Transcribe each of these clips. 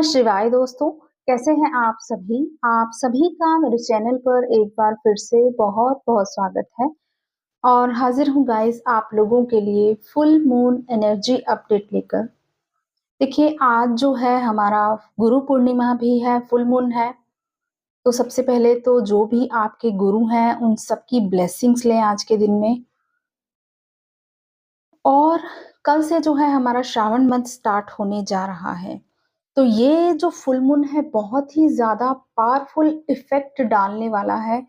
नमः शिवाय दोस्तों, कैसे हैं आप सभी? आप सभी का मेरे चैनल पर एक बार फिर से बहुत-बहुत स्वागत है और हाजिर हूँ गाइस आप लोगों के लिए फुल मून एनर्जी अपडेट लेकर। देखिए आज जो है हमारा गुरु पूर्णिमा भी है, फुल मून है। तो सबसे पहले तो जो भी आपके गुरु हैं उन सबकी ब्लेसिंग्स लें आज के दिन में। और कल से जो है हमारा श्रावण मंथ स्टार्ट होने जा रहा है। तो ये जो फुल मून है बहुत ही ज़्यादा पावरफुल इफ़ेक्ट डालने वाला है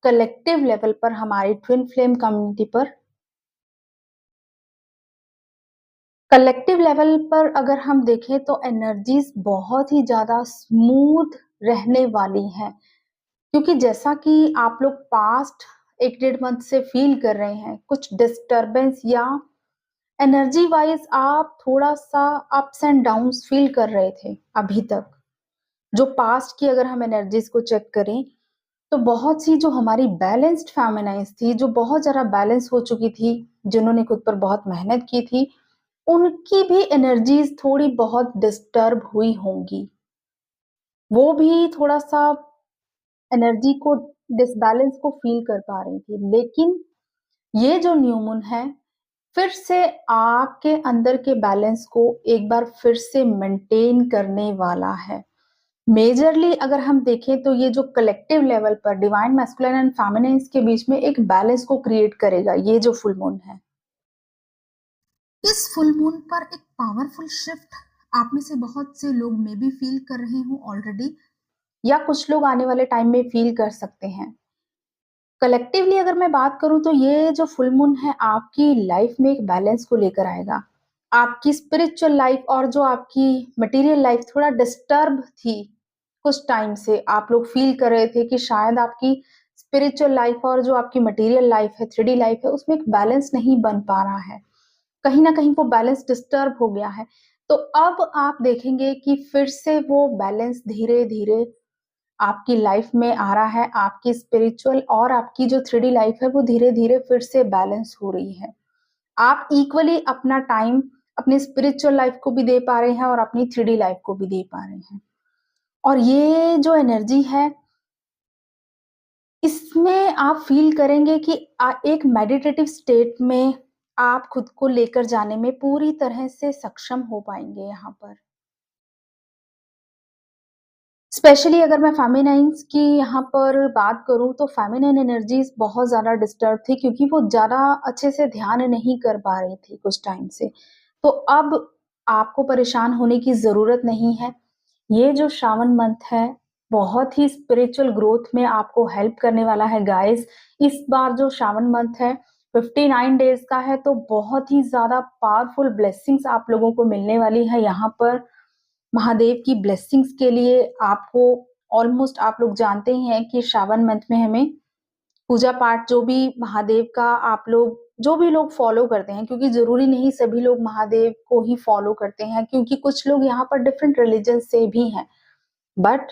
कलेक्टिव लेवल पर हमारी ट्विन फ्लेम कम्युनिटी पर। कलेक्टिव लेवल पर अगर हम देखें तो एनर्जीज़ बहुत ही ज़्यादा स्मूथ रहने वाली हैं। क्योंकि जैसा कि आप लोग पास्ट 1 डेढ़ मंथ से फ़ील कर रहे हैं, कुछ डिस्टर्बेंस या एनर्जी वाइज़ आप थोड़ा-सा अप्स एंड डाउन्स फ़ील कर रहे थे अभी तक। जो पास्ट की अगर हम एनर्जीज़ को चेक करें, तो बहुत सी जो हमारी बैलेंस्ड फेमिनाइन्स थी, जो बहुत ज़्यादा बैलेंस हो चुकी थी, जिन्होंने खुद पर बहुत मेहनत की थी, उनकी भी एनर्जीज़ थोड़ी बहुत डिस्टर्ब हुई होंगी। वो भी थोड़ा-सा एनर्जी को डिसबैलेंस को फ़ील कर पा रही थी। लेकिन ये जो न्यू मून है, फिर से आपके अंदर के बैलेंस को एक बार फिर से मेंटेन करने वाला है। मेजरली अगर हम देखें तो ये जो कलेक्टिव लेवल पर डिवाइन मैस्कुलिन एंड फेमिनिन्स के बीच में एक बैलेंस को क्रिएट करेगा ये जो फुल मून है। इस फुल मून पर एक पावरफुल शिफ्ट आप में से बहुत से लोग मे बी फील कर रहे हो ऑलरेडी, या कुछ लोग आने वाले टाइम में फील कर सकते हैं। कलेक्टिवली अगर मैं बात करूं तो ये जो फुल मून है आपकी लाइफ में एक बैलेंस को लेकर आएगा। आपकी स्पिरिचुअल लाइफ और जो आपकी मटेरियल लाइफ थोड़ा डिस्टर्ब थी, कुछ टाइम से आप लोग फील कर रहे थे कि शायद आपकी स्पिरिचुअल लाइफ और जो आपकी मटेरियल लाइफ है, 3D लाइफ है, उसमें एक बैलेंस नहीं बन पा रहा है। कहीं न कहीं वो बैलेंस डिस्टर्ब हो गया है। तो अब आप देखेंगे कि फिर से वो बैलेंस धीरे-धीरे आपकी लाइफ में आ रहा है। आपकी स्पिरिचुअल और आपकी जो 3D लाइफ है, वो धीरे-धीरे फिर से बैलेंस हो रही है। आप इक्वली अपना टाइम अपनी स्पिरिचुअल लाइफ को भी दे पा रहे हैं और अपनी 3D लाइफ को भी दे पा रहे हैं। और ये जो एनर्जी है, इसमें आप फ़ील करेंगे कि एक मेडिटेटिव स्टेट में आप खुद को लेकर जाने में पूरी तरह से सक्षम हो पाएँगे यहाँ पर। स्पेशली अगर मैं फेमिनाइन्स की यहाँ पर बात करूँ तो फेमिनाइन एनर्जीज़ बहुत ज़्यादा डिस्टर्ब थी क्योंकि वो ज़्यादा अच्छे से ध्यान नहीं कर पा रही थी कुछ टाइम से। तो अब आपको परेशान होने की ज़रूरत नहीं है। ये जो श्रावण मंथ है, बहुत ही स्पिरिचुअल ग्रोथ में आपको हेल्प करने वाला है गाइज़। इस बार जो श्रावण मंथ है 59 डेज़ का है, तो बहुत ही ज़्यादा पावरफुल ब्लेसिंग्स आप लोगों को मिलने वाली है यहाँ पर। महादेव की ब्लेसिंग्स के लिए आपको ऑलमोस्ट आप लोग जानते ही हैं कि श्रावण मंथ में हमें पूजा पाठ जो भी महादेव का आप लोग जो भी लोग फॉलो करते हैं, क्योंकि ज़रूरी नहीं सभी लोग महादेव को ही फॉलो करते हैं, क्योंकि कुछ लोग यहाँ पर डिफरेंट रिलीजन से भी हैं। बट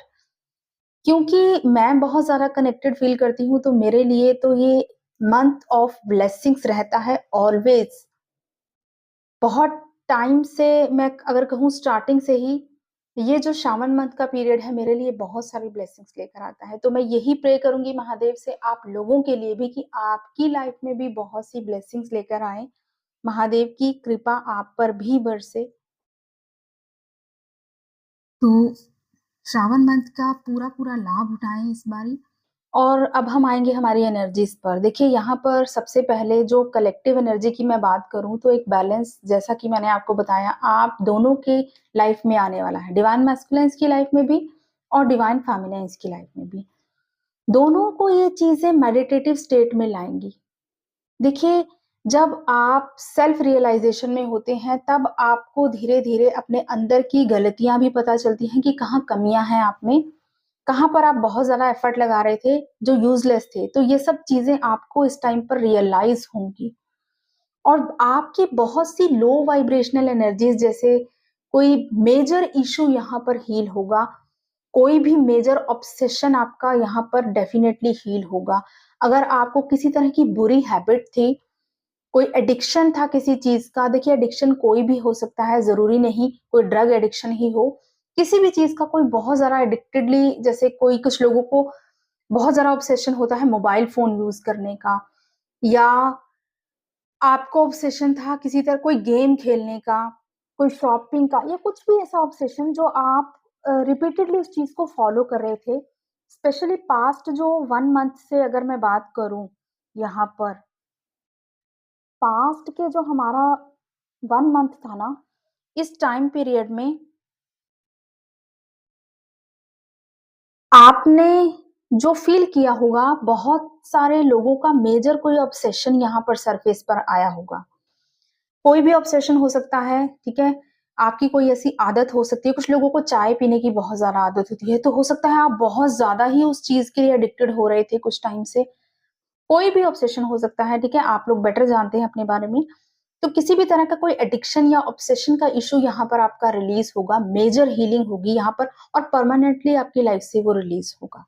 क्योंकि मैं बहुत ज़्यादा कनेक्टेड फ़ील करती हूँ, तो मेरे लिए तो ये मंथ ऑफ ब्लेसिंग्स रहता है ऑलवेज़। बहुत टाइम से मैं अगर कहूँ स्टार्टिंग से ही ये जो श्रावण मंथ का पीरियड है मेरे लिए बहुत सारी ब्लेसिंग्स लेकर आता है। तो मैं यही प्रे करूँगी महादेव से आप लोगों के लिए भी कि आपकी लाइफ में भी बहुत सी ब्लेसिंग्स लेकर आएँ। महादेव की कृपा आप पर भी बरसे। तो श्रावण मंथ का पूरा-पूरा लाभ उठाएँ इस बारी। और अब हम आएँगे हमारी एनर्जीज़ पर। देखिए यहाँ पर सबसे पहले जो कलेक्टिव एनर्जी की मैं बात करूँ तो एक बैलेंस जैसा कि मैंने आपको बताया आप दोनों की लाइफ में आने वाला है। डिवाइन मैस्कुलिन्स की लाइफ में भी और डिवाइन फेमिनिन्स की लाइफ में भी। दोनों को ये चीज़ें मेडिटेटिव स्टेट में लाएँगी। देखिए, जब आप सेल्फ रियलाइज़ेशन में होते हैं तब आपको धीरे-धीरे अपने अंदर की गलतियाँ भी पता चलती हैं कि कहाँ कमियाँ हैं आप में, कहाँ पर आप बहुत ज़्यादा एफर्ट लगा रहे थे, जो यूज़लेस थे। तो ये सब चीज़ें आपको इस टाइम पर रियलाइज़ होंगी और आपकी बहुत सी लो वाइब्रेशनल एनर्जीज़ जैसे कोई मेजर इश्यू यहाँ पर हील होगा, कोई भी मेजर ऑब्सेशन आपका यहाँ पर डेफिनिटली हील होगा। अगर आपको किसी तरह की बुरी हैबिट थी, कोई एडिक्शन था किसी चीज़ का, देखिए एडिक्शन कोई भी हो सकता है, ज़रूरी नहीं कोई ड्रग एडिक्शन ही हो। किसी भी चीज़ का कोई बहुत ज़्यादा एडिक्टेडली, जैसे कोई कुछ लोगों को बहुत ज़्यादा ऑब्सेशन होता है मोबाइल फ़ोन यूज़ करने का, या आपको ऑब्सेशन था किसी तरह कोई गेम खेलने का, कोई शॉपिंग का, या कुछ भी ऐसा ऑब्सेशन जो आप रिपीटेडली उस चीज़ को फ़ॉलो कर रहे थे। स्पेशली पास्ट जो 1 मंथ से अगर मैं बात करूँ यहाँ पर, पास्ट के जो हमारा 1 मंथ था ना, इस टाइम पीरियड में आपने जो फ़ील किया होगा, बहुत सारे लोगों का मेजर कोई ऑब्सेशन यहाँ पर सरफ़ेस पर आया होगा। कोई भी ऑब्सेशन हो सकता है, ठीक है? आपकी कोई ऐसी आदत हो सकती है, कुछ लोगों को चाय पीने की बहुत ज़्यादा आदत होती है, तो हो सकता है आप बहुत ज़्यादा ही उस चीज़ के लिए एडिक्टेड हो रहे थे कुछ टाइम से। कोई भी ऑब्सेशन हो सकता है, ठीक है? आप लोग बेटर जानते हैं अपने बारे में। तो किसी भी तरह का कोई एडिक्शन या ऑब्सेशन का इश्यू यहाँ पर आपका रिलीज़ होगा, मेजर हीलिंग होगी यहाँ पर, और परमानेंटली आपकी लाइफ़ से वो रिलीज़ होगा।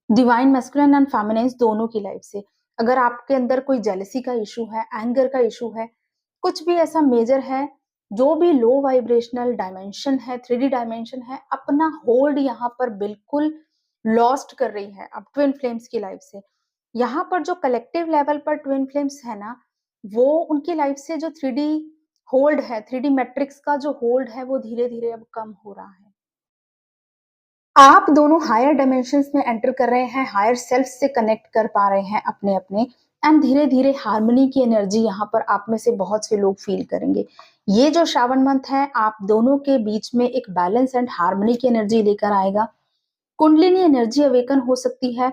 डिवाइन मैस्कुलिन एंड फेमिनिन्स दोनों की लाइफ से। अगर आपके अंदर कोई जेलसी का इश्यू है, एंगर का इश्यू है, कुछ भी ऐसा मेजर है, जो भी लो वाइब्रेशनल डायमेंशन है, 3D डायमेंशन है, अपना होल्ड यहाँ पर बिल्कुल लॉस्ट कर रही है अब ट्विन फ्लेम्स की लाइफ से। यहाँ पर जो कलेक्टिव लेवल पर ट्विन फ्लेम्स है ना, वो उनकी लाइफ से जो 3D होल्ड है, 3D मैट्रिक्स का जो होल्ड है, वो धीरे-धीरे अब कम हो रहा है। आप दोनों हायर डायमेंशंस में एंटर कर रहे हैं, हायर सेल्फ से कनेक्ट कर पा रहे हैं अपने-अपने, एंड धीरे-धीरे हार्मनी की एनर्जी यहाँ पर आप में से बहुत से लोग फील करेंगे। ये जो श्रावण मंथ है, आप दोनों के बीच में एक बैलेंस एंड हार्मनी की एनर्जी लेकर आएगा। कुंडलिनी एनर्जी अवेकन हो सकती है।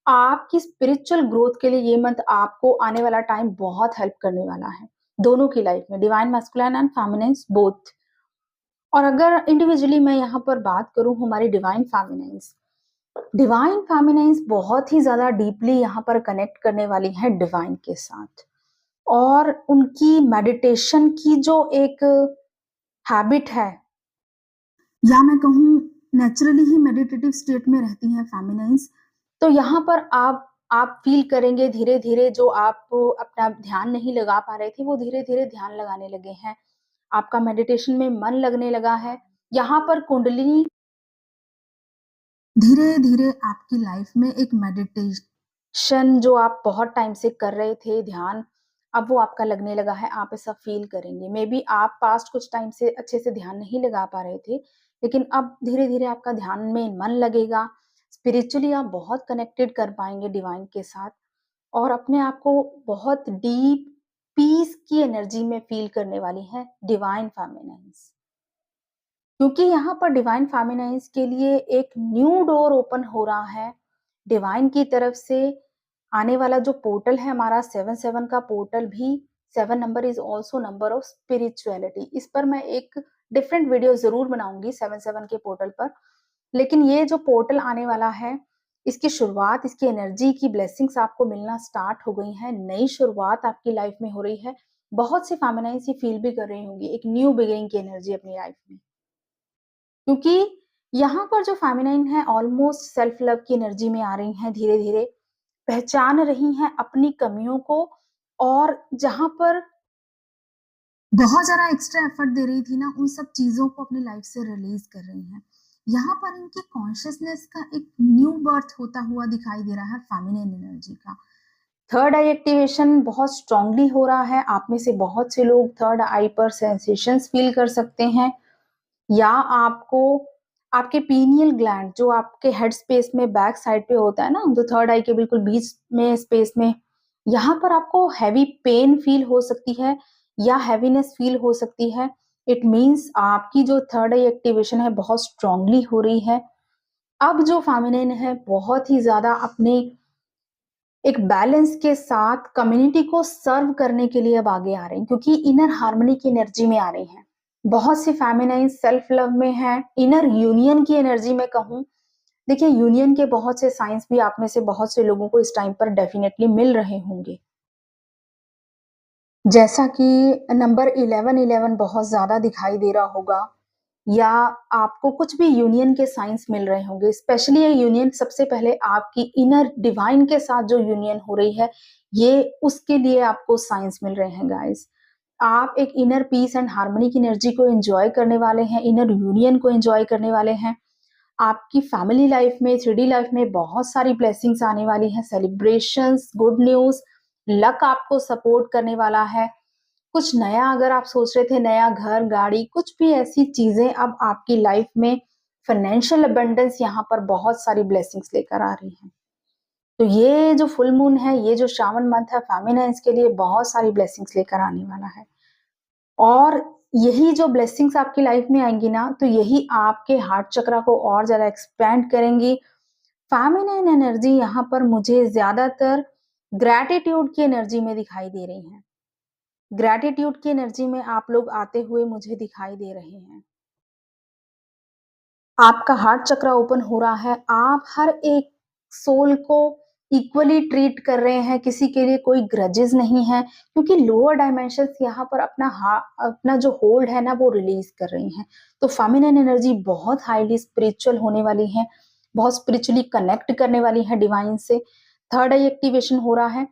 आपकी स्पिरिचुअल ग्रोथ के लिए ये मंथ आपको आने वाला टाइम बहुत हेल्प करने वाला है, दोनों की लाइफ में, divine masculine and feminines both. और अगर इंडिविजुअली मैं यहाँ पर बात करूँ हमारी डिवाइन फेमिनाइन्स बहुत ही ज़्यादा डीपली यहाँ पर कनेक्ट करने वाली हैं डिवाइन के साथ, और उनकी मेडिटेशन की जो एक हैबिट है, या मैं कहूँ नेचुरली ही मेडिटेटिव स्टेट में रहती हैं फेमिनाइन्स। तो यहाँ पर आप फ़ील करेंगे धीरे-धीरे, जो आप अपना ध्यान नहीं लगा पा रहे थे, वो धीरे-धीरे ध्यान लगाने लगे हैं। आपका मेडिटेशन में मन लगने लगा है। यहाँ पर कुंडलिनी धीरे-धीरे आपकी लाइफ में एक मेडिटेशन जो आप बहुत टाइम से कर रहे थे ध्यान, अब वो आपका लगने लगा है, आप ऐसा फ़ील करेंगे। मेबी आप पास्ट कुछ टाइम से अच्छे से ध्यान नहीं लगा पा रहे थे, लेकिन अब धीरे-धीरे आपका ध्यान में मन लगेगा। स्पिरिचुअली आप बहुत कनेक्टेड कर पाएँगे डिवाइन के साथ, और अपने आप को बहुत डीप पीस की एनर्जी में फ़ील करने वाली हैं डिवाइन फेमिनाइन्स। क्योंकि यहाँ पर डिवाइन फेमिनाइन्स के लिए एक न्यू डोर ओपन हो रहा है। डिवाइन की तरफ से आने वाला जो पोर्टल है हमारा 7-7 का पोर्टल भी, 7 number is also number of spirituality. इस पर मैं एक डिफरेंट वीडियो ज़रूर बनाऊँगी 7-7 के पोर्टल पर। लेकिन ये जो पोर्टल आने वाला है, इसकी शुरुआत, इसकी एनर्जी की ब्लेसिंग्स आपको मिलना स्टार्ट हो गई हैं। नई शुरुआत आपकी लाइफ में हो रही है। बहुत सी फेमिनाइन्स ये फील भी कर रही होंगी, एक न्यू बिगिनिंग की एनर्जी अपनी लाइफ में। क्योंकि यहाँ पर जो फेमिनाइन है ऑलमोस्ट सेल्फ लव की एनर्जी में आ रही हैं धीरे-धीरे, पहचान रही हैं अपनी कमियों को, और जहाँ पर बहुत ज़्यादा एक्स्ट्रा एफर्ट दे रही थी ना, उन सब चीज़ों को अपनी लाइफ से रिलीज़ कर रही हैं। यहाँ पर इनकी कॉन्शियसनेस का एक न्यू बर्थ होता हुआ दिखाई दे रहा है फेमिनिन एनर्जी का। थर्ड आई एक्टिवेशन बहुत स्ट्रांगली हो रहा है। आप में से बहुत से लोग थर्ड आई पर सेंसेशंस फील कर सकते हैं, या आपको आपके पीनियल ग्लैंड जो आपके हेड स्पेस में बैक साइड पे होता है ना, जो थर्ड आई के बिल्कुल बीच में स्पेस में, यहाँ पर आपको हैवी पेन फील हो सकती है, या हैवीनेस फील हो सकती है। इट मीन्स आपकी जो थर्ड आई एक्टिवेशन है बहुत स्ट्रांगली हो रही है। अब जो फेमिनिन है बहुत ही ज़्यादा अपने एक बैलेंस के साथ कम्युनिटी को सर्व करने के लिए अब आगे आ रहे हैं, क्योंकि इनर हार्मनी की एनर्जी में आ रही हैं। बहुत सी फेमिनाइन सेल्फ लव में हैं, इनर यूनियन की एनर्जी में कहूँ। देखिए, यूनियन के बहुत से साइंस भी आप में से बहुत से लोगों को इस टाइम पर डेफिनिटली मिल रहे होंगे। जैसा कि नंबर 11-11 बहुत ज़्यादा दिखाई दे रहा होगा, या आपको कुछ भी यूनियन के साइंस मिल रहे होंगे। स्पेशली ये यूनियन सबसे पहले आपकी इनर डिवाइन के साथ जो यूनियन हो रही है, ये उसके लिए आपको साइंस मिल रहे हैं गाइस। आप एक इनर पीस एंड हार्मनी की एनर्जी को एन्जॉय करने वाले हैं, इनर यूनियन को एन्जॉय करने वाले हैं। आपकी फैमिली लाइफ में, 3D लाइफ में बहुत सारी ब्लेसिंग्स आने वाली हैं, सेलिब्रेशंस, गुड न्यूज़, लक आपको सपोर्ट करने वाला है। कुछ नया अगर आप सोच रहे थे, नया घर, गाड़ी, कुछ भी ऐसी चीज़ें अब आपकी लाइफ में फाइनेंशियल अबंडेंस यहाँ पर बहुत सारी ब्लेसिंग्स लेकर आ रही हैं। तो ये जो फुल मून है, ये जो श्रावण मंथ है, फेमिनिन्स के लिए बहुत सारी ब्लेसिंग्स लेकर आने वाला है। और यही जो ब्लेसिंग्स आपकी लाइफ में आएँगी ना, तो यही आपके हार्ट चक्रा को और ज़्यादा एक्सपैंड करेंगी। फेमिनिन एनर्जी यहाँ पर मुझे ज़्यादातर ग्रैटिट्यूड की एनर्जी में दिखाई दे रही है। ग्रैटिट्यूड की एनर्जी में आप लोग आते हुए मुझे दिखाई दे रहे हैं। आपका हार्ट चक्र ओपन हो रहा है, आप हर एक सोल को इक्वली ट्रीट कर रहे हैं, किसी के लिए कोई ग्रजेस नहीं है, क्योंकि लोअर डायमेंशंस यहाँ पर अपना जो होल्ड है ना वो रिलीज कर रही हैं। तो फेमिनिन एनर्जी बहुत हाईली स्पिरिचुअल होने वाली है, बहुत स्पिरिचुअली कनेक्ट करने वाली है डिवाइन से। थर्ड आई एक्टिवेशन हो रहा है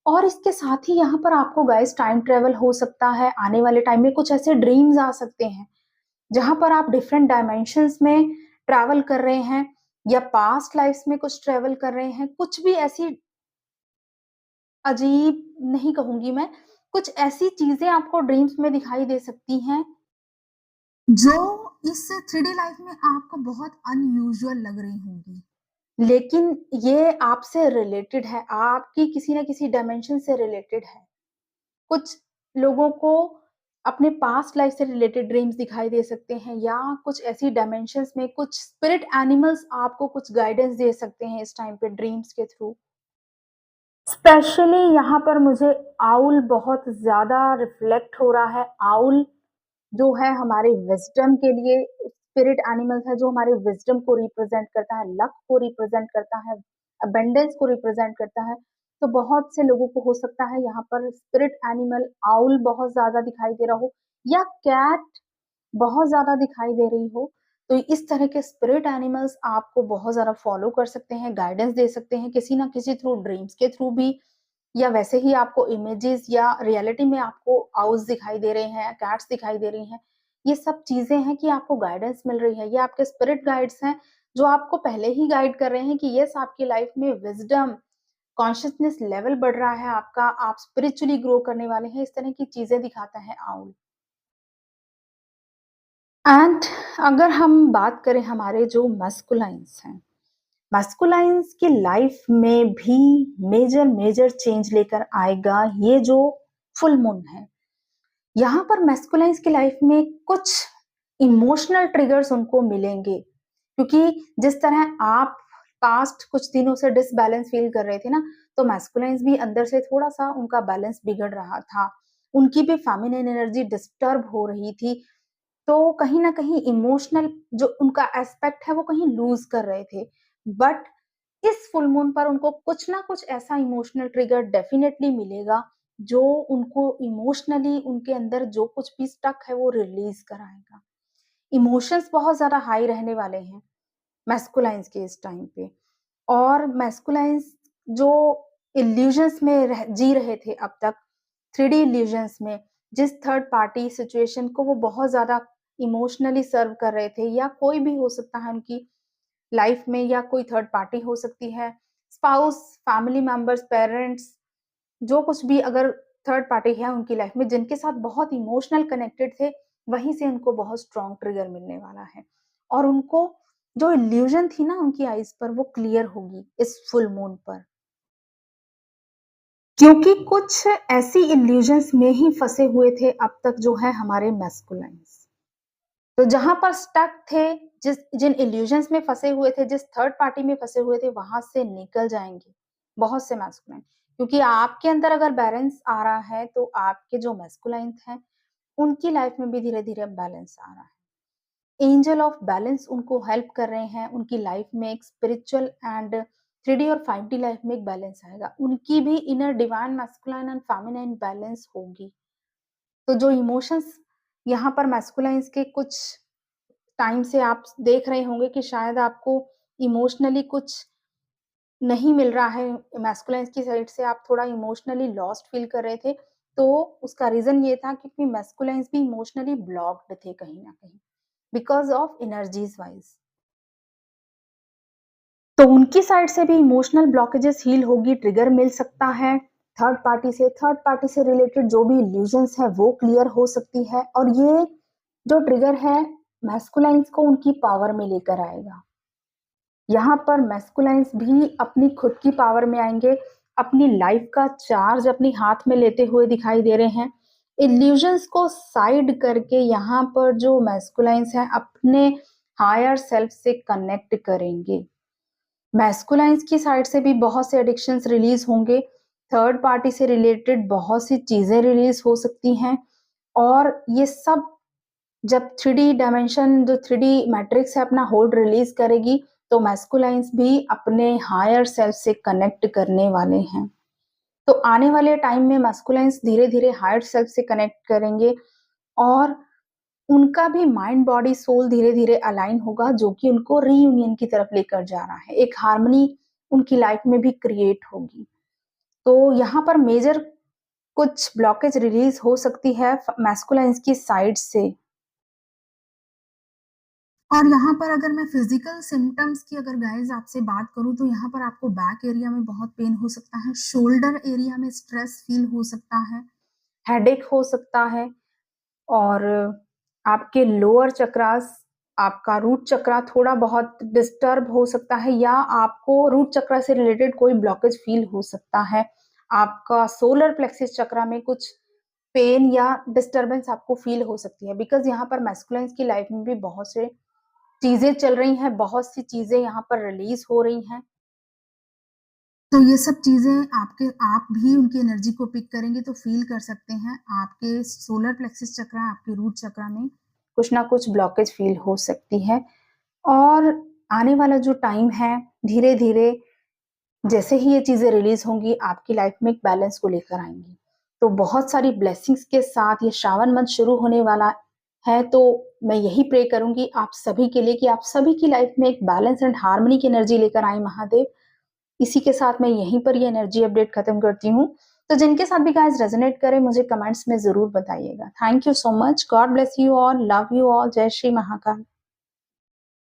और इसके साथ ही यहाँ पर आपको गाइस टाइम ट्रेवल हो सकता है। आने वाले टाइम में कुछ ऐसे ड्रीम्स आ सकते हैं जहाँ पर आप डिफरेंट डायमेंशंस में ट्रैवल कर रहे हैं या पास्ट लाइफ्स में कुछ ट्रैवल कर रहे हैं, कुछ भी ऐसी अजीब नहीं कहूँगी मैं, कुछ ऐसी चीज़ें आपको ड्रीम्स में दिखाई दे सकती हैं, जो इस 3D लाइफ में आपको बहुत अनयूजुअल लग रही होंगी। लेकिन ये आपसे रिलेटेड है, आपकी किसी न किसी डायमेंशन से रिलेटेड है। कुछ लोगों को अपने पास्ट लाइफ से रिलेटेड ड्रीम्स दिखाई दे सकते हैं या कुछ ऐसी डायमेंशंस में कुछ स्पिरिट एनिमल्स आपको कुछ गाइडेंस दे सकते हैं इस टाइम पे ड्रीम्स के थ्रू। स्पेशली यहाँ पर मुझे आउल बहुत ज़्यादा रिफ्लेक्ट हो रहा है। आउल जो है हमारे विज़डम के लिए स्पिरिट एनिमल्स है, जो हमारे विज़डम को रिप्रेज़ेंट करता है, लक को रिप्रेज़ेंट करता है, अबंडेंस को रिप्रेज़ेंट करता है। तो बहुत से लोगों को हो सकता है यहाँ पर स्पिरिट एनिमल आउल बहुत ज़्यादा दिखाई दे रहा हो या कैट बहुत ज़्यादा दिखाई दे रही हो। तो इस तरह के स्पिरिट एनिमल्स आपको बहुत ज़्यादा फ़ॉलो कर सकते हैं, गाइडेंस दे सकते हैं किसी न किसी थ्रू, ड्रीम्स के थ्रू भी या वैसे ही आपको इमेजेस या रियलिटी में आपको आउल्स दिखाई दे रहे हैं, कैट्स दिखाई दे रही हैं। ये सब चीज़ें हैं कि आपको गाइडेंस मिल रही है। ये आपके स्पिरिट गाइड्स हैं, जो आपको पहले ही गाइड कर रहे हैं कि यस आपकी लाइफ में विज़डम, कॉन्शसनेस लेवल बढ़ रहा है आपका, आप स्पिरिचुअली ग्रो करने वाले हैं। इस तरह की चीज़ें दिखाता है आउल। एंड अगर हम बात करें हमारे जो मैस्कुलाइन्स हैं, मैस्कुलाइन्स की लाइफ में भी मेजर मेजर चेंज लेकर आएगा ये जो फुल मून है। यहाँ पर मैस्कुलाइन्स की लाइफ में कुछ इमोशनल ट्रिगर्स उनको मिलेंगे, क्योंकि जिस तरह आप पास्ट कुछ दिनों से डिसबैलेंस फील कर रहे थे ना, तो मैस्कुलाइन्स भी अंदर से थोड़ा-सा उनका बैलेंस बिगड़ रहा था। उनकी भी फेमिनिन एनर्जी डिस्टर्ब हो रही थी। तो कहीं न कहीं इमोशनल जो उनका एस्पेक्ट है वो कहीं लूज़ कर रहे थे। बट इस फुल मून पर उनको कुछ ना कुछ ऐसा इमोशनल ट्रिगर डेफिनिटली मिलेगा, जो उनको इमोशनली उनके अंदर जो कुछ भी स्टक है वो रिलीज़ कराएगा। इमोशंस बहुत ज़्यादा हाई रहने वाले हैं मैस्कुलाइन्स के इस टाइम पे। और मैस्कुलाइन्स जो इल्यूजन्स में जी रहे थे अब तक, 3D इल्यूजन्स में, जिस थर्ड पार्टी सिचुएशन को वो बहुत ज़्यादा इमोशनली सर्व कर रहे थे या कोई भी हो सकता है उनकी लाइफ में या कोई थर्ड पार्टी हो सकती है, स्पाउस, फैमिली मेंबर्स, पेरेंट्स, जो कुछ भी अगर थर्ड पार्टी है उनकी लाइफ में जिनके साथ बहुत इमोशनल कनेक्टेड थे, वहीं से उनको बहुत स्ट्रॉन्ग ट्रिगर मिलने वाला है। और उनको जो इल्यूजन थी ना उनकी आईज़ पर वो क्लियर होगी इस फुल मून पर। क्योंकि कुछ ऐसी इल्यूजन्स में ही फँसे हुए थे अब तक जो है हमारे मैस्कुलाइन्स। तो जहाँ पर स्टक थे, जिन इल्यूजन्स में फँसे हुए थे, जिस थर्ड पार्टी में फँसे हुए थे, वहाँ से निकल जाएँगे, बहुत से मैस्कुलाइन। क्योंकि आपके अंदर अगर बैलेंस आ रहा है, तो आपके जो मैस्कुलाइन्स हैं, उनकी लाइफ में भी धीरे-धीरे बैलेंस आ रहा है। एंजल ऑफ बैलेंस उनको हेल्प कर रहे हैं, उनकी लाइफ में एक स्पिरिचुअल एंड 3D और 5D लाइफ में एक बैलेंस आएगा। उनकी भी inner divine masculine and feminine balance होगी। तो जो इमोशंस यहाँ पर मैस्कुलाइन्स के कुछ टाइम से आप देख रहे होंगे कि शायद आपको इमोशनली कुछ नहीं मिल रहा है, मैस्कुलाइन्स की साइड से आप थोड़ा इमोशनली लॉस्ट फील कर रहे थे, तो उसका रीज़न ये था क्योंकि मैस्कुलाइन्स भी इमोशनली ब्लॉक्ड थे कहीं न कहीं, बिकॉज़ ऑफ एनर्जीज़ वाइज़। तो उनकी साइड से भी इमोशनल ब्लॉकेजेस हील होगी, ट्रिगर मिल सकता है थर्ड पार्टी से रिलेटेड जो भी इल्यूजन्स है वो क्लियर हो सकती है, और ये जो ट्रिगर है मैस्कुलाइन्स को उनकी पावर में लेकर आएगा। यहाँ पर मैस्कुलाइन्स भी अपनी खुद की पावर में आएंगे, अपनी लाइफ का चार्ज अपनी हाथ में लेते हुए दिखाई दे रहे हैं। इल्यूजन्स को साइड करके यहाँ पर जो मैस्कुलाइन्स हैं अपने हायर सेल्फ से कनेक्ट करेंगे। मैस्कुलाइन्स की साइड से भी बहुत से एडिक्शंस रिलीज होंगे, थर्ड पार्टी से रिलेटेड बहुत सी चीजें रिलीज हो सकती हैं, और ये सब जब 3D डायमेंशन जो 3D मैट्रिक्स है अपना होल्ड रिलीज करेगी, तो मैस्कुलाइन्स भी अपने हायर सेल्फ से कनेक्ट करने वाले हैं। तो आने वाले टाइम में मैस्कुलाइन्स धीरे-धीरे हायर सेल्फ से कनेक्ट करेंगे, और उनका भी माइंड बॉडी सोल धीरे-धीरे अलाइन होगा, जो कि उनको रीयूनियन की तरफ लेकर जा रहा है। एक हार्मनी उनकी लाइफ में भी क्रिएट होगी। तो यहाँ पर मेजर कुछ ब्लॉकेज रिलीज हो सकती है मैस्कुलाइन्स की साइड से। और यहाँ पर अगर मैं फिजिकल सिम्टम्स की अगर गाइस आपसे बात करूँ, तो यहाँ पर आपको बैक एरिया में बहुत पेन हो सकता है, शोल्डर एरिया में स्ट्रेस फील हो सकता है, हेडेक हो सकता है, और आपके लोअर चक्रास, आपका रूट चक्रा थोड़ा बहुत डिस्टर्ब हो सकता है, या आपको रूट चक्रा से रिलेटेड कोई ब्लॉकेज फील हो सकता है। आपका सोलर प्लेक्सिस चक्रा में कुछ पेन या डिस्टर्बेंस आपको फील हो सकती है, बिकॉज़ यहाँ पर मैस्कुलाइन्स की लाइफ में भी बहुत से चीज़ें चल रही हैं, बहुत सी चीज़ें यहाँ पर रिलीज़ हो रही हैं। तो ये सब चीज़ें आपके आप भी उनकी एनर्जी को पिक करेंगे तो फ़ील कर सकते हैं, आपके सोलर प्लेक्सिस चक्रा, आपके रूट चक्रा में कुछ ना कुछ ब्लॉकेज फ़ील हो सकती है। और आने वाला जो टाइम है, धीरे-धीरे जैसे ही ये चीज़ें रिलीज़ होंगी, आपकी लाइफ़ में एक बैलेंस को लेकर आएँगी। तो बहुत सारी ब्लेसिंग्स के साथ ये श्रावण मंथ शुरू होने वाला है, तो मैं यही प्रे करूँगी आप सभी के लिए कि आप सभी की लाइफ़ में एक बैलेंस एंड हार्मनी की एनर्जी लेकर आएँ महादेव। इसी के साथ मैं यहीं पर ये एनर्जी अपडेट खत्म करती हूँ। तो जिनके साथ भी गाइस रेजोनेट करे मुझे कमेंट्स में ज़रूर बताइएगा। Thank you so much. God bless you all, love you all. जय श्री महाकाल।